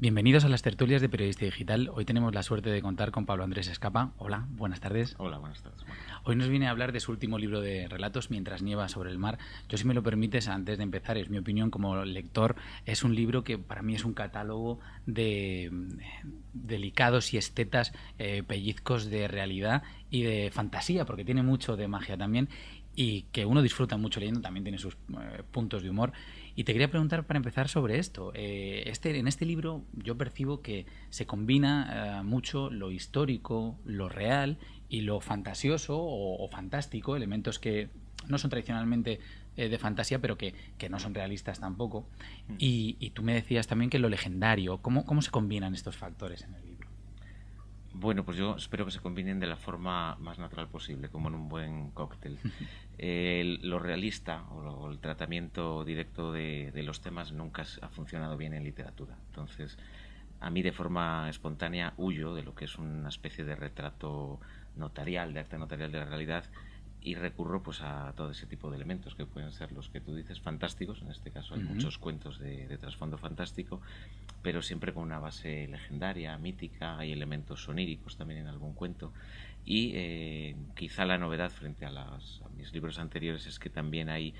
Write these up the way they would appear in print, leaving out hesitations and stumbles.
Bienvenidos a las tertulias de Periodista Digital. Hoy tenemos la suerte de contar con Pablo Andrés Escapa. Hola, buenas tardes. Hola, buenas tardes. Hoy nos viene a hablar de su último libro de relatos, Mientras nieva sobre el mar. Yo, si me lo permites, antes de empezar, es mi opinión como lector, es un libro que para mí es un catálogo de delicados y estetas pellizcos de realidad y de fantasía, porque tiene mucho de magia también y que uno disfruta mucho leyendo, también tiene sus puntos de humor. Y te quería preguntar para empezar sobre esto. En este libro yo percibo que se combina mucho lo histórico, lo real y lo fantasioso o fantástico, elementos que no son tradicionalmente de fantasía, pero que no son realistas tampoco. Y tú me decías también que lo legendario, ¿cómo se combinan estos factores en el libro? Bueno, pues yo espero que se combinen de la forma más natural posible, como en un buen cóctel. Lo realista o el tratamiento directo de los temas nunca ha funcionado bien en literatura. Entonces, a mí de forma espontánea huyo de lo que es una especie de retrato notarial, de acta notarial de la realidad, y recurro pues a todo ese tipo de elementos que pueden ser los que tú dices fantásticos. En este caso hay muchos cuentos de trasfondo fantástico, pero siempre con una base legendaria, mítica. Hay elementos soníricos también en algún cuento, y quizá la novedad frente a mis libros anteriores es que también hay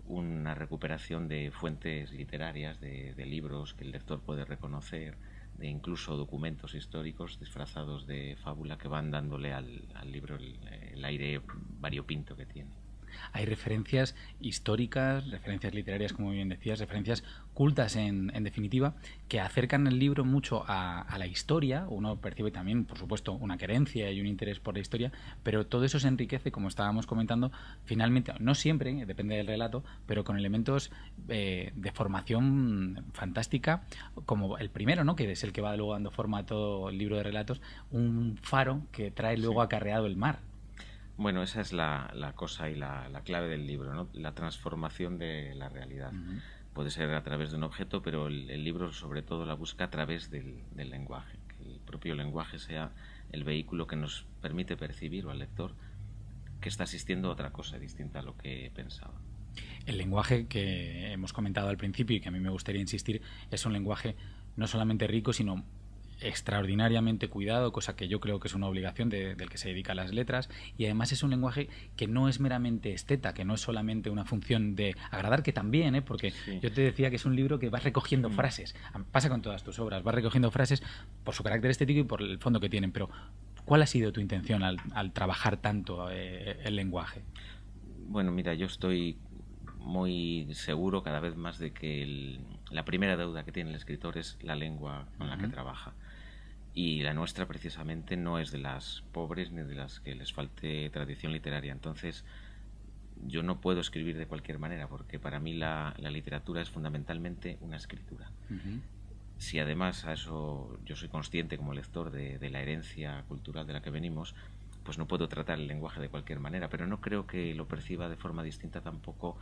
una recuperación de fuentes literarias, de libros que el lector puede reconocer, de incluso documentos históricos disfrazados de fábula que van dándole al libro el aire variopinto que tiene. Hay referencias históricas, referencias literarias, como bien decías, referencias cultas en definitiva, que acercan el libro mucho a la historia. Uno percibe también, por supuesto, una querencia y un interés por la historia, pero todo eso se enriquece, como estábamos comentando, finalmente, no siempre, depende del relato, pero con elementos de formación fantástica, como el primero, ¿no?, que es el que va luego dando forma a todo el libro de relatos, un faro que trae luego acarreado el mar. Bueno, esa es la cosa y la clave del libro, ¿no? La transformación de la realidad. Puede ser a través de un objeto, pero el libro sobre todo la busca a través del lenguaje. Que el propio lenguaje sea el vehículo que nos permite percibir al lector que está asistiendo a otra cosa distinta a lo que pensaba. El lenguaje que hemos comentado al principio y que a mí me gustaría insistir es un lenguaje no solamente rico, sino extraordinariamente cuidado, cosa que yo creo que es una obligación del que se dedica a las letras, y además es un lenguaje que no es meramente esteta, que no es solamente una función de agradar, que también, porque sí. Yo te decía que es un libro que vas recogiendo frases, pasa con todas tus obras, vas recogiendo frases por su carácter estético y por el fondo que tienen, pero ¿cuál ha sido tu intención al trabajar tanto el lenguaje? Bueno, mira, yo estoy muy seguro cada vez más de que la primera deuda que tiene el escritor es la lengua con la que trabaja. Y la nuestra precisamente no es de las pobres ni de las que les falte tradición literaria. Entonces yo no puedo escribir de cualquier manera, porque para mí la literatura es fundamentalmente una escritura. Si además a eso yo soy consciente como lector de la herencia cultural de la que venimos, pues no puedo tratar el lenguaje de cualquier manera, pero no creo que lo perciba de forma distinta tampoco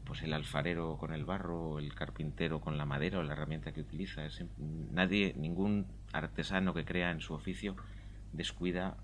pues el alfarero con el barro, o el carpintero con la madera o la herramienta que utiliza. Ningún artesano que crea en su oficio descuida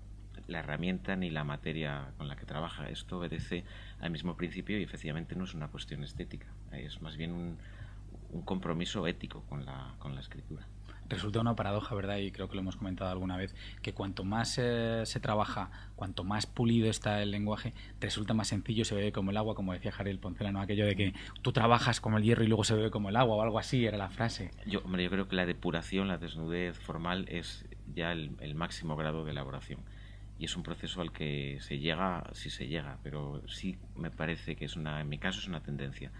la herramienta ni la materia con la que trabaja. Esto obedece al mismo principio y efectivamente no es una cuestión estética, es más bien un compromiso ético con la escritura. Resulta una paradoja, ¿verdad? Y creo que lo hemos comentado alguna vez, que cuanto más se trabaja, cuanto más pulido está el lenguaje, resulta más sencillo, se bebe como el agua, como decía Jariel Poncela, ¿no? Aquello de que tú trabajas como el hierro y luego se bebe como el agua, o algo así era la frase. Yo creo que la depuración, la desnudez formal es ya el máximo grado de elaboración. Y es un proceso al que se llega, si se llega, pero sí me parece que en mi caso es una tendencia.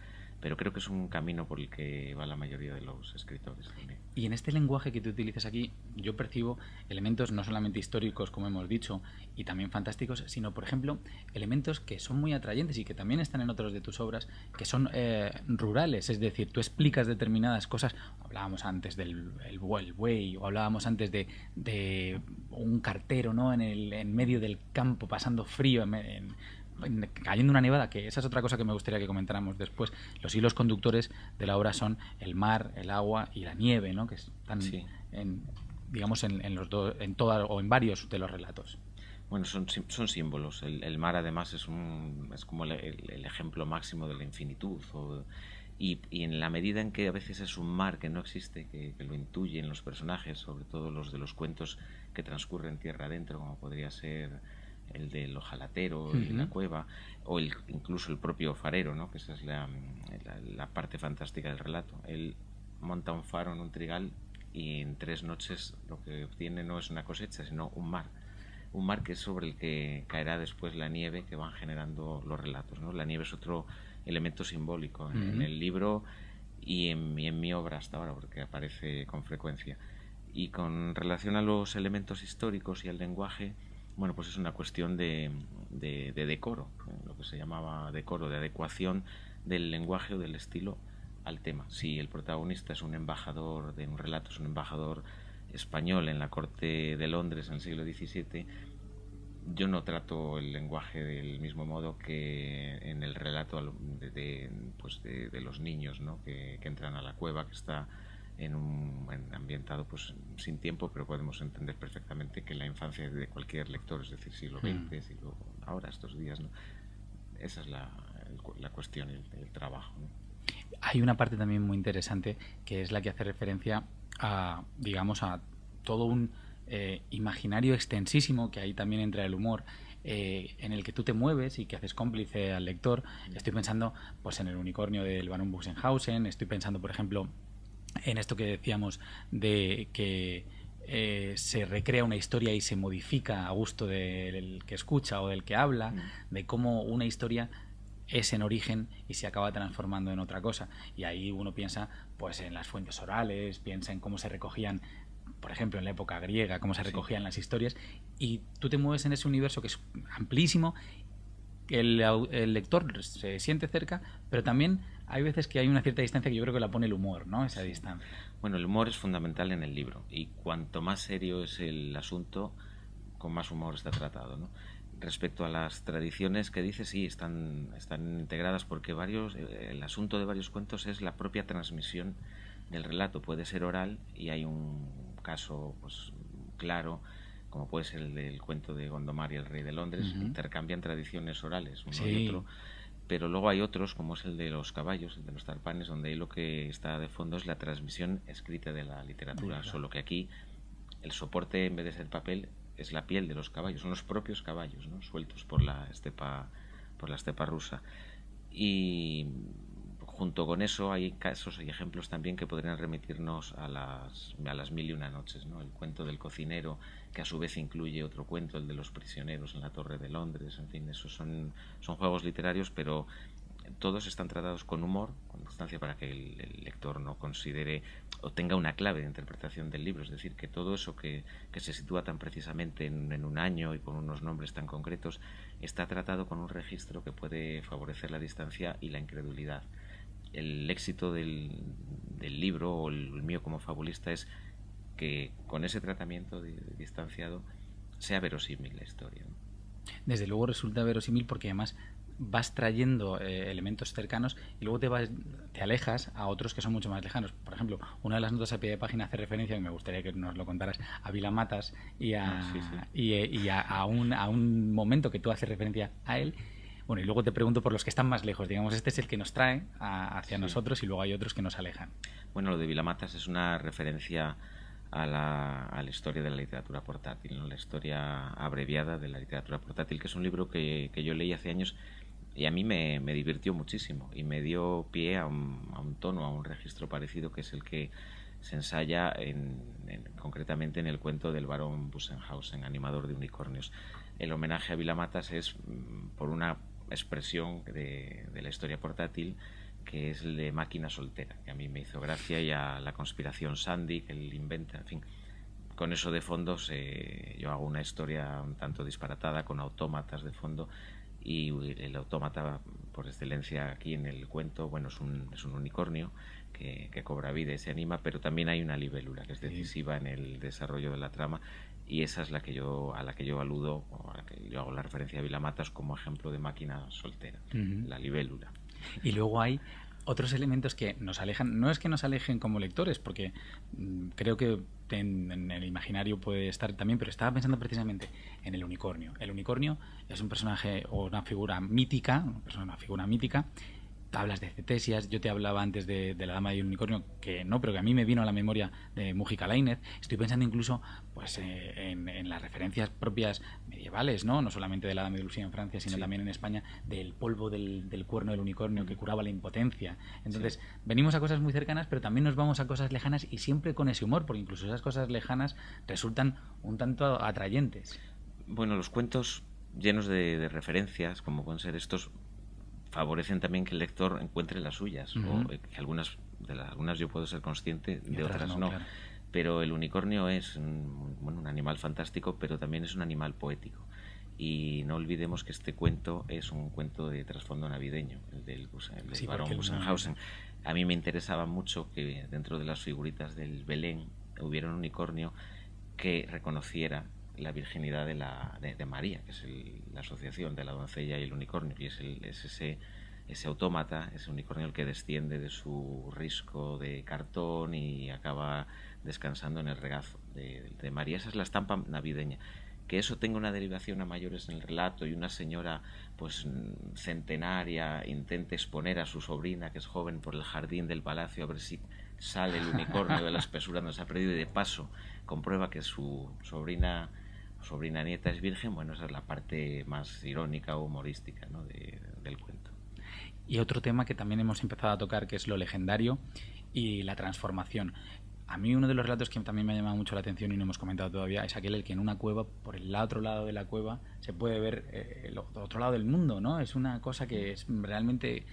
Pero creo que es un camino por el que va la mayoría de los escritores también. Y en este lenguaje que tú utilizas aquí, yo percibo elementos no solamente históricos, como hemos dicho, y también fantásticos, sino, por ejemplo, elementos que son muy atrayentes y que también están en otros de tus obras, que son rurales. Es decir, tú explicas determinadas cosas. Hablábamos antes del buey, o hablábamos antes de un cartero, ¿no?, en medio del campo, pasando frío, cayendo una nevada, que esa es otra cosa que me gustaría que comentáramos después. Los hilos conductores de la obra son el mar, el agua y la nieve, ¿no?, que están digamos en los dos, en toda o en varios de los relatos. Bueno, son símbolos. El mar además es como el ejemplo máximo de la infinitud Y en la medida en que a veces es un mar que no existe, que lo intuyen los personajes, sobre todo los de los cuentos que transcurren tierra adentro, como podría ser el del ojalatero y la cueva, o incluso el propio farero, ¿no? Que esa es la parte fantástica del relato. Él monta un faro en un trigal y en 3 noches lo que obtiene no es una cosecha, sino un mar. Un mar que es sobre el que caerá después la nieve que van generando los relatos, ¿no? La nieve es otro elemento simbólico en el libro y en mi obra hasta ahora, porque aparece con frecuencia. Y con relación a los elementos históricos y al lenguaje, bueno, pues es una cuestión de decoro, lo que se llamaba decoro, de adecuación del lenguaje o del estilo al tema. Si el protagonista es un embajador de un relato, es un embajador español en la corte de Londres en el siglo XVII, yo no trato el lenguaje del mismo modo que en el relato de los niños, ¿no? que entran a la cueva, que está ambientado pues sin tiempo, pero podemos entender perfectamente que la infancia de cualquier lector, es decir, siglo XX, ahora, estos días, ¿no? Esa es la cuestión, el trabajo, ¿no? Hay una parte también muy interesante que es la que hace referencia a, digamos, a todo un imaginario extensísimo que ahí también entra el humor, en el que tú te mueves y que haces cómplice al lector. Estoy pensando pues en el unicornio del barón Buxenhausen, estoy pensando, por ejemplo, en esto que decíamos de que se recrea una historia y se modifica a gusto del que escucha o del que habla, de cómo una historia es en origen y se acaba transformando en otra cosa. Y ahí uno piensa pues en las fuentes orales, piensa en cómo se recogían, por ejemplo, en la época griega, cómo se recogían las historias, y tú te mueves en ese universo que es amplísimo. El lector se siente cerca, pero también hay veces que hay una cierta distancia que yo creo que la pone el humor, ¿no? Esa distancia. Bueno, el humor es fundamental en el libro, y cuanto más serio es el asunto, con más humor está tratado, ¿no? Respecto a las tradiciones que dices, sí, están integradas, porque el asunto de varios cuentos es la propia transmisión del relato. Puede ser oral, y hay un caso pues claro, como puede ser el del cuento de Gondomar y el rey de Londres, intercambian tradiciones orales uno y otro, pero luego hay otros, como es el de los caballos, el de los tarpanes, donde ahí lo que está de fondo es la transmisión escrita de la literatura, solo que aquí el soporte, en vez de ser papel, es la piel de los caballos, son los propios caballos, ¿no? Sueltos por la estepa rusa. Y junto con eso hay casos y ejemplos también que podrían remitirnos a las mil y una noches, ¿no? El cuento del cocinero, que a su vez incluye otro cuento, el de los prisioneros en la Torre de Londres. En fin, esos son juegos literarios, pero todos están tratados con humor, con distancia, para que el lector no considere o tenga una clave de interpretación del libro. Es decir, que todo eso que se sitúa tan precisamente en un año y con unos nombres tan concretos, está tratado con un registro que puede favorecer la distancia y la incredulidad. El éxito del libro, o el mío como fabulista, es que con ese tratamiento distanciado sea verosímil la historia, ¿no? Desde luego resulta verosímil, porque además vas trayendo elementos cercanos y luego te alejas a otros que son mucho más lejanos. Por ejemplo, una de las notas a pie de página hace referencia, y me gustaría que nos lo contaras, a Vilamatas y a un momento que tú haces referencia a él. Bueno, y luego te pregunto por los que están más lejos. Digamos, este es el que nos trae hacia nosotros, y luego hay otros que nos alejan. Bueno, lo de Vilamatas es una referencia a la historia de la literatura portátil, ¿no? La historia abreviada de la literatura portátil, que es un libro que yo leí hace años, y a mí me divirtió muchísimo y me dio pie a un tono, a un registro parecido, que es el que se ensaya concretamente en el cuento del barón Buxenhausen, animador de unicornios. El homenaje a Vilamatas es por una expresión de la historia portátil, que es el de máquina soltera, que a mí me hizo gracia, y a la conspiración Sandy, que él inventa. En fin, con eso de fondo yo hago una historia un tanto disparatada, con autómatas de fondo, y el autómata por excelencia aquí en el cuento, bueno, es un unicornio que cobra vida y se anima, pero también hay una libélula que es decisiva en el desarrollo de la trama, y esa es a la que yo aludo, o a la que yo hago la referencia a Vilamatas como ejemplo de máquina soltera, la libélula. Y luego hay otros elementos que nos alejan. No es que nos alejen como lectores, porque creo que en el imaginario puede estar también, pero estaba pensando precisamente en el unicornio. El unicornio es un personaje o una figura mítica, tablas de cetesias. Yo te hablaba antes de La Dama y el Unicornio, que no, pero que a mí me vino a la memoria de Mujica Lainez. Estoy pensando incluso pues en las referencias propias medievales, no solamente de La Dama de Lucía en Francia, sino también en España, del polvo del cuerno del unicornio que curaba la impotencia. Entonces, venimos a cosas muy cercanas, pero también nos vamos a cosas lejanas, y siempre con ese humor, porque incluso esas cosas lejanas resultan un tanto atrayentes. Bueno, los cuentos llenos de referencias, como pueden ser estos, favorecen también que el lector encuentre las suyas, o que algunas yo puedo ser consciente, de otras no. Claro. Pero el unicornio es un animal fantástico, pero también es un animal poético. Y no olvidemos que este cuento es un cuento de trasfondo navideño, el del barón Busenhausen. A mí me interesaba mucho que dentro de las figuritas del Belén hubiera un unicornio que reconociera la virginidad de María, que es la asociación de la doncella y el unicornio, y es ese autómata, ese unicornio el que desciende de su risco de cartón y acaba descansando en el regazo de María. Esa es la estampa navideña. Que eso tenga una derivación a mayores en el relato, y una señora pues centenaria intente exponer a su sobrina, que es joven, por el jardín del palacio a ver si sale el unicornio de la espesura donde se ha perdido, y de paso comprueba que su sobrina nieta es virgen. Bueno, esa es la parte más irónica o humorística, ¿no?, del cuento. Y otro tema que también hemos empezado a tocar, que es lo legendario y la transformación. A mí uno de los relatos que también me ha llamado mucho la atención y no hemos comentado todavía es aquel que en una cueva, por el otro lado de la cueva, se puede ver el otro lado del mundo, ¿no? Es una cosa que es realmente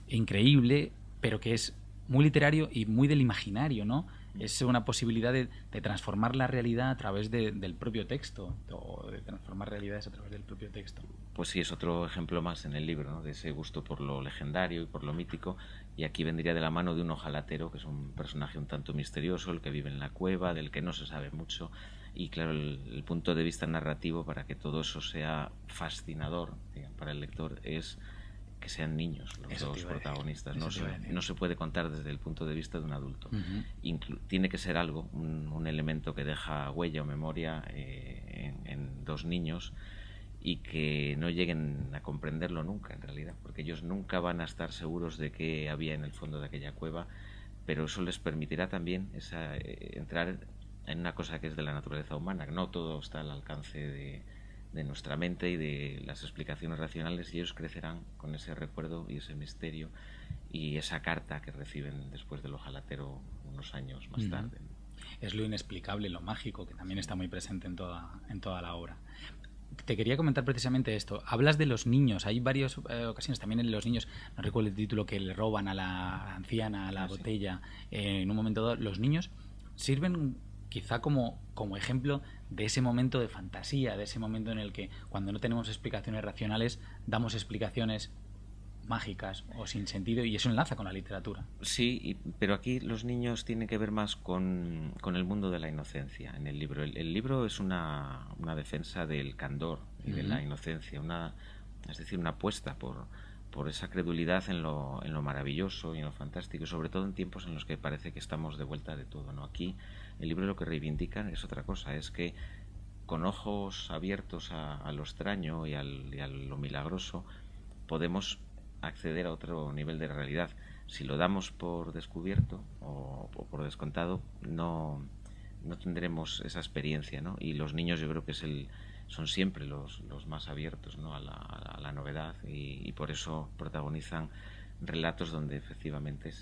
increíble, pero que es muy literario y muy del imaginario, ¿no? Es una posibilidad de transformar la realidad a través del propio texto, o de transformar realidades a través del propio texto. Pues sí, es otro ejemplo más en el libro, ¿no?, de ese gusto por lo legendario y por lo mítico, y aquí vendría de la mano de un ojalatero, que es un personaje un tanto misterioso, el que vive en la cueva, del que no se sabe mucho, y claro, el punto de vista narrativo para que todo eso sea fascinador, digamos, para el lector, es que sean niños los dos protagonistas. No se puede contar desde el punto de vista de un adulto. Tiene que ser algo, un elemento que deja huella o memoria en dos niños, y que no lleguen a comprenderlo nunca, en realidad, porque ellos nunca van a estar seguros de qué había en el fondo de aquella cueva, pero eso les permitirá también entrar en una cosa que es de la naturaleza humana. No todo está al alcance de nuestra mente y de las explicaciones racionales, y ellos crecerán con ese recuerdo y ese misterio y esa carta que reciben después del ojalatero unos años más tarde. Es lo inexplicable, lo mágico, que también está muy presente en toda la obra. Te quería comentar precisamente esto. Hablas de los niños. Hay varias ocasiones también en los niños, no recuerdo el título, que le roban a la anciana, a la botella. En un momento dado, los niños sirven quizá como ejemplo de ese momento de fantasía, de ese momento en el que, cuando no tenemos explicaciones racionales, damos explicaciones mágicas o sin sentido, y eso enlaza con la literatura. Sí, pero aquí los niños tienen que ver más con el mundo de la inocencia en el libro. El libro es una defensa del candor y de la inocencia, es decir, una apuesta por esa credulidad en lo maravilloso y en lo fantástico, sobre todo en tiempos en los que parece que estamos de vuelta de todo, ¿no? Aquí el libro lo que reivindica es otra cosa, es que con ojos abiertos a lo extraño y a lo milagroso podemos acceder a otro nivel de realidad. Si lo damos por descubierto o por descontado, no tendremos esa experiencia, ¿no? Y los niños, yo creo que son siempre los más abiertos, ¿no?, a la novedad, y por eso protagonizan relatos donde efectivamente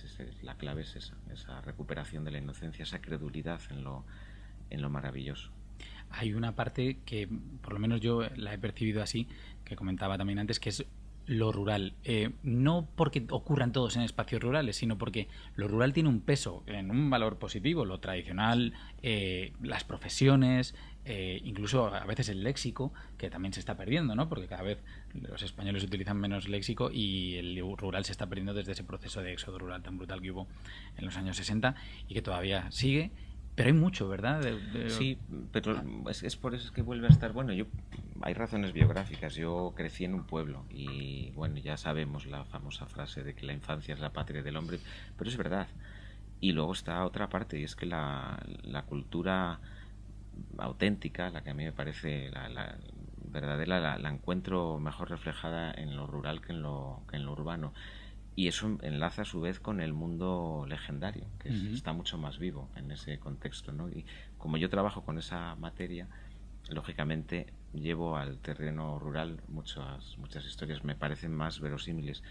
la clave es esa recuperación de la inocencia, esa credulidad en lo maravilloso. Hay una parte que, por lo menos yo la he percibido así, que comentaba también antes, que es lo rural. No porque ocurran todos en espacios rurales, sino porque lo rural tiene un peso, en un valor positivo, lo tradicional, las profesiones, incluso a veces el léxico, que también se está perdiendo, ¿no? Porque cada vez los españoles utilizan menos léxico, y el rural se está perdiendo desde ese proceso de éxodo rural tan brutal que hubo en los años 60 y que todavía sigue. Pero hay mucho, ¿verdad? Sí, pero es por eso que vuelve a estar... Bueno, hay razones biográficas. Yo crecí en un pueblo y, bueno, ya sabemos la famosa frase de que la infancia es la patria del hombre, pero es verdad. Y luego está otra parte, y es que la cultura auténtica, la que a mí me parece la verdadera, la encuentro mejor reflejada en lo rural que en lo urbano. Y eso enlaza a su vez con el mundo legendario, que está mucho más vivo en ese contexto, ¿no? Y como yo trabajo con esa materia, lógicamente llevo al terreno rural muchas historias, me parecen más verosímiles.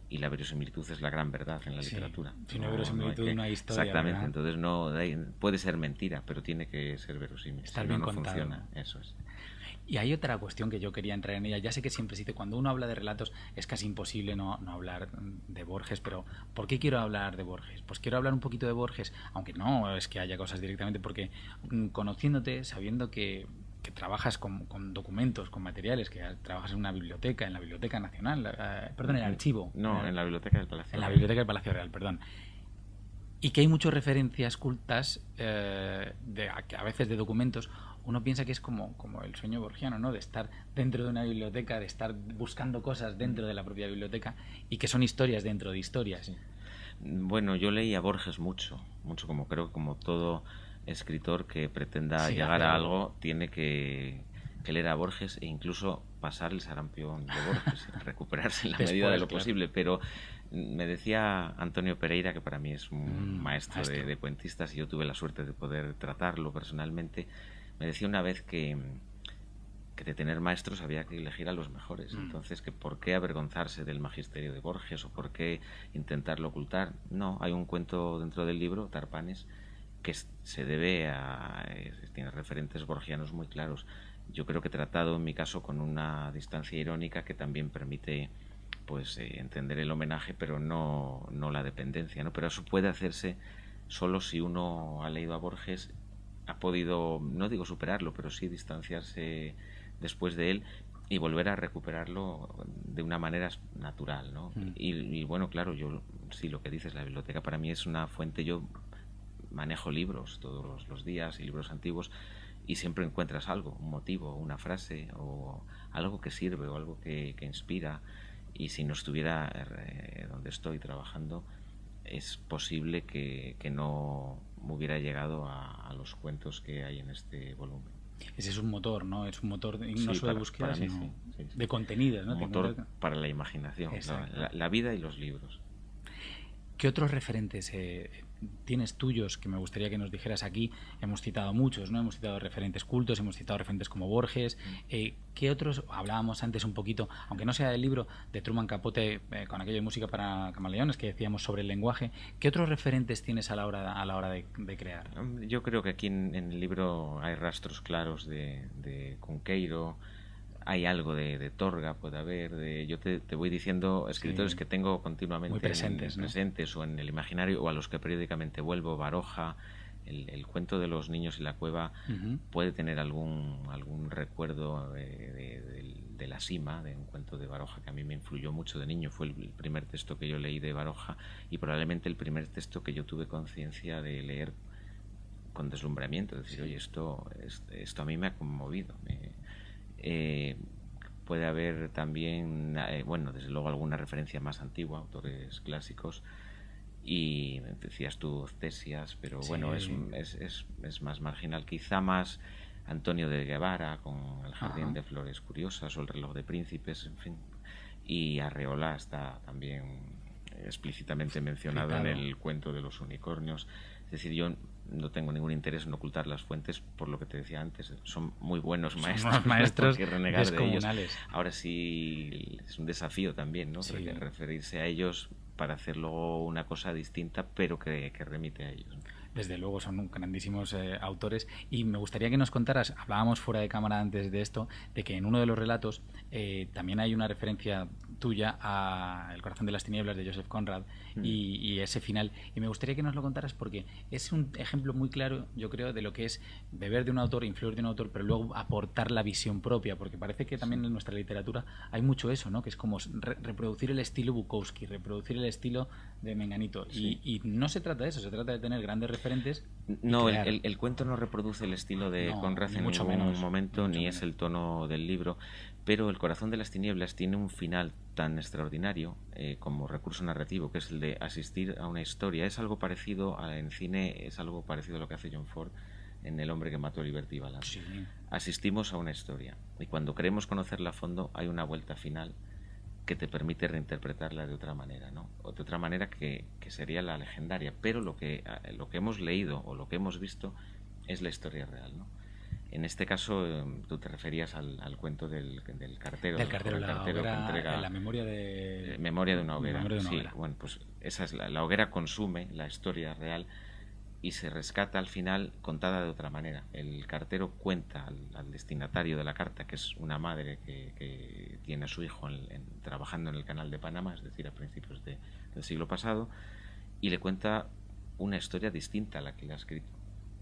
Y la verosimilitud es la gran verdad en la literatura. Si no hay verosimilitud, no hay historia. Exactamente, ¿verdad? Entonces puede ser mentira, pero tiene que ser verosímil. Estar bien contado. Funciona, eso es. Y hay otra cuestión que yo quería entrar en ella. Ya sé que siempre se dice, cuando uno habla de relatos es casi imposible no hablar de Borges, pero ¿por qué quiero hablar de Borges? Pues quiero hablar un poquito de Borges, aunque no es que haya cosas directamente, porque conociéndote, sabiendo que trabajas con documentos, con materiales, que trabajas en una biblioteca, en la Biblioteca Nacional, perdón, en el archivo. No, en la Biblioteca del Palacio Real. En la Real. Biblioteca del Palacio Real, perdón. Y que hay muchas referencias cultas, a veces de documentos. Uno piensa que es como el sueño borgiano, ¿no? De estar dentro de una biblioteca, de estar buscando cosas dentro de la propia biblioteca y que son historias dentro de historias. Sí. Bueno, yo leí a Borges mucho, como creo, como todo escritor que pretenda llegar a algo, tiene que leer a Borges e incluso pasar el sarampión de Borges, recuperarse en la medida de lo posible. Pero me decía Antonio Pereira, que para mí es un maestro. De cuentistas, y yo tuve la suerte de poder tratarlo personalmente. Me decía una vez que de tener maestros había que elegir a los mejores. Entonces, que por qué avergonzarse del magisterio de Borges o por qué intentarlo ocultar. No, hay un cuento dentro del libro, Tarpanes, que se debe tiene referentes borgianos muy claros. Yo creo que tratado en mi caso con una distancia irónica que también permite entender el homenaje, pero no la dependencia, ¿no? Pero eso puede hacerse solo si uno ha leído a Borges, ha podido, no digo superarlo, pero sí distanciarse después de él y volver a recuperarlo de una manera natural, ¿no? Y bueno, claro, yo sí, lo que dices, la biblioteca para mí es una fuente. Yo manejo libros todos los días y libros antiguos, y siempre encuentras algo, un motivo, una frase o algo que sirve o algo que inspira. Y si no estuviera donde estoy trabajando, es posible que no me hubiera llegado a los cuentos que hay en este volumen. Ese es un motor, ¿no? Es un motor no solo de búsqueda, sino de contenidos, ¿no? Un motor para la imaginación, la vida y los libros. ¿Qué otros referentes tienes tuyos que me gustaría que nos dijeras aquí? Hemos citado muchos, ¿no? Hemos citado referentes cultos, hemos citado referentes como Borges. ¿Qué otros? Hablábamos antes un poquito, aunque no sea del libro, de Truman Capote, con aquello de música para camaleones que decíamos sobre el lenguaje. ¿Qué otros referentes tienes a la hora de crear? Yo creo que aquí en el libro hay rastros claros de Cunqueiro. Hay algo de Torga, puede haber. Yo te voy diciendo escritores que tengo continuamente muy presentes, presentes o en el imaginario, o a los que periódicamente vuelvo. Baroja, el cuento de los niños y la cueva puede tener algún recuerdo de La Sima, de un cuento de Baroja que a mí me influyó mucho de niño. Fue el primer texto que yo leí de Baroja y probablemente el primer texto que yo tuve conciencia de leer con deslumbramiento. Es decir, oye, esto a mí me ha conmovido. Puede haber también, desde luego alguna referencia más antigua, autores clásicos, y decías tú Ctesias, pero bueno, es más marginal, quizá más Antonio de Guevara con El jardín de flores curiosas o El reloj de príncipes, en fin, y Arreola está también explícitamente mencionado en el cuento de los unicornios. Es decir, yo no tengo ningún interés en ocultar las fuentes, por lo que te decía antes, son muy buenos maestros que renegar de ellos. Ahora sí es un desafío también, ¿no? Referirse a ellos para hacer luego una cosa distinta, pero que remite a ellos, ¿no? Desde luego son grandísimos autores, y me gustaría que nos contaras, hablábamos fuera de cámara antes de esto, de que en uno de los relatos también hay una referencia tuya a El corazón de las tinieblas de Joseph Conrad y ese final, y me gustaría que nos lo contaras porque es un ejemplo muy claro, yo creo, de lo que es beber de un autor, influir de un autor, pero luego aportar la visión propia, porque parece que también en nuestra literatura hay mucho eso, ¿no? Que es como reproducir el estilo Bukowski, reproducir el estilo de Menganito, y no se trata de eso, se trata de tener grandes referentes. No, el cuento no reproduce el estilo de Conrad en ningún momento, ni es el tono del libro, pero El corazón de las tinieblas tiene un final tan extraordinario como recurso narrativo, que es el de asistir a una historia. Es algo parecido en cine, es algo parecido a lo que hace John Ford en El hombre que mató a Liberty Balance. Asistimos a una historia y cuando queremos conocerla a fondo hay una vuelta final que te permite reinterpretarla de otra manera, ¿no? O de otra manera que sería la legendaria, pero lo que hemos leído o lo que hemos visto es la historia real, ¿no? En este caso, tú te referías al cuento del cartero. Del cartero, el cartero la hoguera, que entrega la memoria de... Memoria de una hoguera. Memoria de una sí, hoguera. bueno, pues esa es la hoguera consume la historia real y se rescata al final contada de otra manera. El cartero cuenta al destinatario de la carta, que es una madre que tiene a su hijo trabajando en el canal de Panamá, es decir, a principios del siglo pasado, y le cuenta una historia distinta a la que le ha escrito,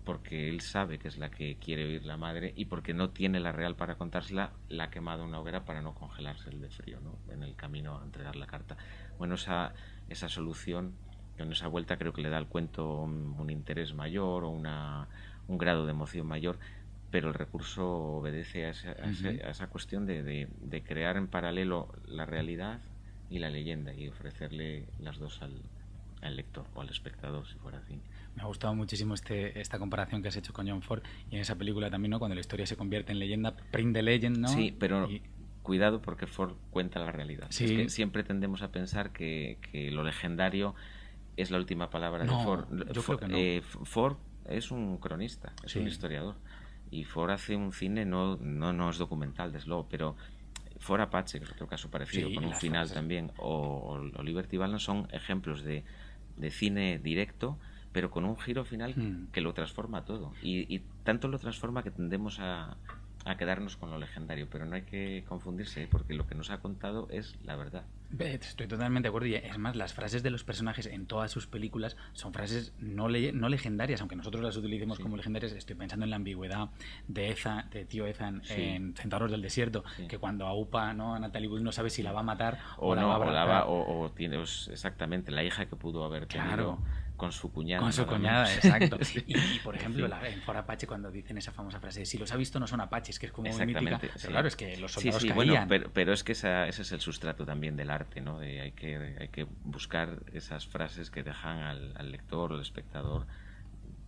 porque él sabe que es la que quiere oír la madre y porque no tiene la real para contársela, la ha quemado en una hoguera para no congelarse el de frío, ¿no? En el camino a entregar la carta. Bueno, esa solución, con esa vuelta, creo que le da al cuento un interés mayor o un grado de emoción mayor, pero el recurso obedece a esa cuestión de crear en paralelo la realidad y la leyenda y ofrecerle las dos al lector o al espectador, si fuera así. Me ha gustado muchísimo esta comparación que has hecho con John Ford y en esa película también, ¿no? Cuando la historia se convierte en leyenda, print the legend, ¿no? Sí, pero cuidado porque Ford cuenta la realidad. Sí. Es que siempre tendemos a pensar que lo legendario es la última palabra de Ford. Yo creo que no. Ford es un cronista, es un historiador. Y Ford hace un cine, no es documental, desde luego, pero Ford Apache, que es otro caso parecido, con un final también, o Liberty Balance, son ejemplos de cine directo, pero con un giro final que lo transforma todo. Y tanto lo transforma que tendemos a quedarnos con lo legendario, pero no hay que confundirse, porque lo que nos ha contado es la verdad. Estoy totalmente de acuerdo, y es más, las frases de los personajes en todas sus películas son frases no legendarias, aunque nosotros las utilicemos como legendarias. Estoy pensando en la ambigüedad de tío Ethan en Centauros del Desierto, que cuando aupa, ¿no?, a Natalie Wood no sabe si la va a matar o la va a abrazar. O tiene exactamente la hija que pudo haber tenido con su cuñada. Con su cuñada, exacto. Y por ejemplo, en Ford Apache, cuando dicen esa famosa frase de si los ha visto no son apaches, que es como muy mítica, pero claro, es que los soldados caían. Bueno, pero es que ese es el sustrato también del arte, ¿no? Hay que buscar esas frases que dejan al lector o al espectador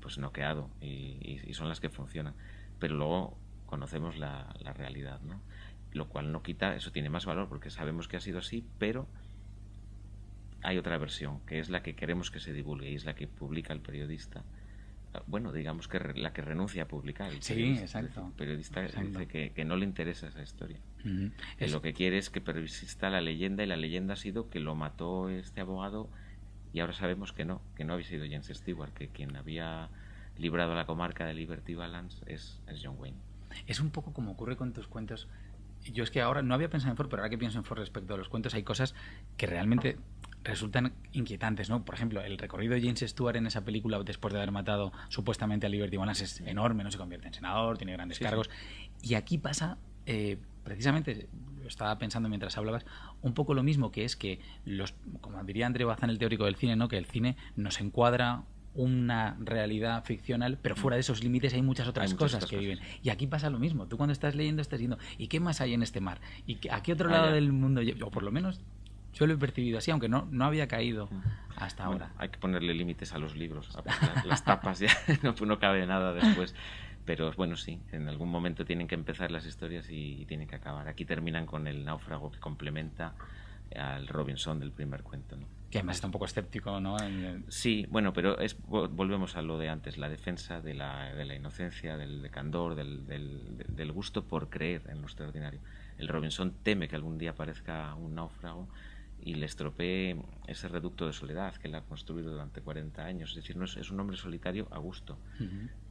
pues noqueado, y son las que funcionan. Pero luego conocemos la realidad, ¿no? Lo cual no quita, eso tiene más valor porque sabemos que ha sido así, pero hay otra versión, que es la que queremos que se divulgue y es la que publica el periodista. Bueno, digamos que la que renuncia a publicar. Exacto. El periodista dice que no le interesa esa historia. Que lo que quiere es que persista la leyenda, y la leyenda ha sido que lo mató este abogado, y ahora sabemos que no había sido James Stewart, que quien había librado la comarca de Liberty Balance es John Wayne. Es un poco como ocurre con tus cuentos. Yo es que ahora no había pensado en Ford, pero ahora que pienso en Ford respecto a los cuentos, hay cosas que realmente resultan inquietantes, ¿no? Por ejemplo, el recorrido de James Stewart en esa película después de haber matado supuestamente a Liberty Balance es enorme, ¿no? Se convierte en senador, tiene grandes cargos. Y aquí pasa, precisamente, lo estaba pensando mientras hablabas, un poco lo mismo, que es que como diría André Bazán, el teórico del cine, ¿no?, que el cine nos encuadra una realidad ficcional, pero fuera de esos límites hay muchas otras cosas que viven. Y aquí pasa lo mismo. Tú cuando estás leyendo estás diciendo, ¿y qué más hay en este mar? ¿Y a qué otro lado del mundo? O por lo menos yo lo he percibido así, aunque no había caído hasta ahora. Hay que ponerle límites a los libros. Las tapas ya no cabe nada después. Pero bueno, sí, en algún momento tienen que empezar las historias y tienen que acabar. Aquí terminan con el náufrago que complementa al Robinson del primer cuento, ¿no? Que además está un poco escéptico, ¿no? Sí, bueno, pero volvemos a lo de antes, la defensa de la inocencia, del candor, del gusto por creer en lo extraordinario. El Robinson teme que algún día aparezca un náufrago y le estropee ese reducto de soledad que él ha construido durante 40 años. Es decir, es un hombre solitario a gusto,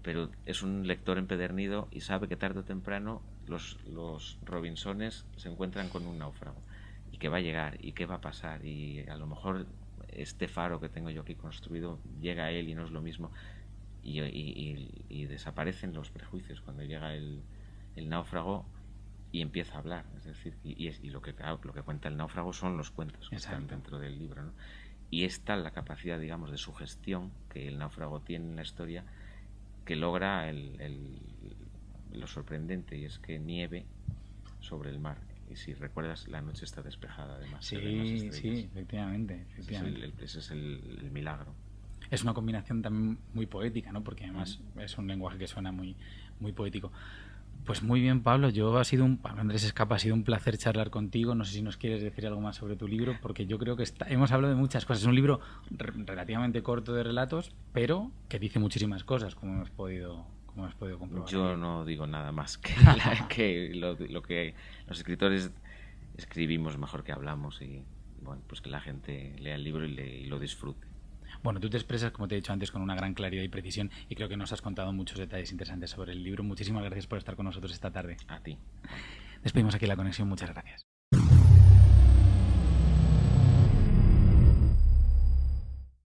pero es un lector empedernido y sabe que tarde o temprano los Robinsones se encuentran con un náufrago, y que va a llegar, y qué va a pasar, y a lo mejor este faro que tengo yo aquí construido llega a él y no es lo mismo, y desaparecen los prejuicios cuando llega el náufrago y empieza a hablar. Es decir, y lo que cuenta el náufrago son los cuentos que están dentro del libro, ¿no? Y está la capacidad, digamos, de sugestión que el náufrago tiene en la historia, que logra lo sorprendente, y es que nieve sobre el mar. Y si recuerdas, la noche está despejada, además. Sí, efectivamente. Ese es el milagro. Es una combinación también muy poética, ¿no? Porque además es un lenguaje que suena muy, muy poético. Pues muy bien, Pablo. Pablo Andrés Escapa, ha sido un placer charlar contigo. No sé si nos quieres decir algo más sobre tu libro, porque yo creo que hemos hablado de muchas cosas. Es un libro relativamente corto de relatos, pero que dice muchísimas cosas, como hemos podido comprobar. Yo no digo nada más que, lo que los escritores escribimos mejor que hablamos, y bueno, pues que la gente lea el libro y lo disfrute. Bueno, tú te expresas, como te he dicho antes, con una gran claridad y precisión, y creo que nos has contado muchos detalles interesantes sobre el libro. Muchísimas gracias por estar con nosotros esta tarde. A ti. Despedimos aquí la conexión. Muchas gracias.